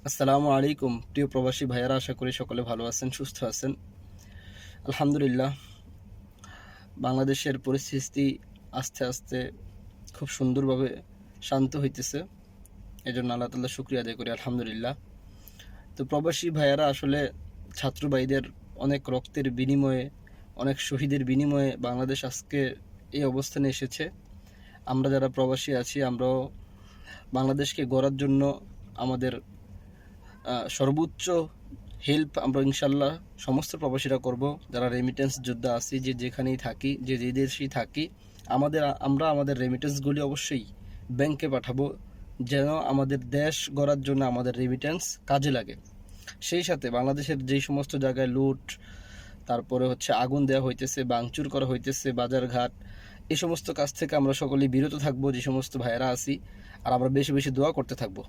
আসসালামু আলাইকুম প্রিয় প্রবাসী ভাইয়ারা, আশা করি সকলে ভালো আছেন, সুস্থ আছেন। আলহামদুলিল্লাহ, বাংলাদেশের পরিস্থিতি আস্তে আস্তে খুব সুন্দরভাবে শান্ত হইতেছে। এজন্য আল্লাহ তাআলার শুকরিয়া আদায় করি, আলহামদুলিল্লাহ। তো প্রবাসী ভাইয়ারা, আসলে ছাত্র ভাইদের অনেক রক্তের বিনিময়ে, অনেক শহীদের বিনিময়ে বাংলাদেশ আজকে এই অবস্থানে এসেছে। আমরা যারা প্রবাসী আছি, আমরাও বাংলাদেশকে গড়ার জন্য আমাদের সর্বোচ্চ হেল্প আমরা ইনশাল্লাহ সমস্ত প্রবাসীরা করব। যারা রেমিটেন্স যোদ্ধা আছি, যে যেখানেই থাকি, যে যে দেশেই থাকি, আমরা আমাদের রেমিটেন্সগুলি অবশ্যই ব্যাংকে পাঠাবো, যেন আমাদের দেশ গড়ার জন্য আমাদের রেমিটেন্স কাজে লাগে। সেই সাথে বাংলাদেশের যেই সমস্ত জায়গায় লুট, তারপরে আগুন দেওয়া হইতেছে, ভাঙচুর করা হইতেছে বাজারঘাট, এই সমস্ত কাজ থেকে আমরা সকলেই বিরত থাকবো, যে সমস্ত ভাইয়েরা আছি। আর আমরা বেশি বেশি দোয়া করতে থাকবো।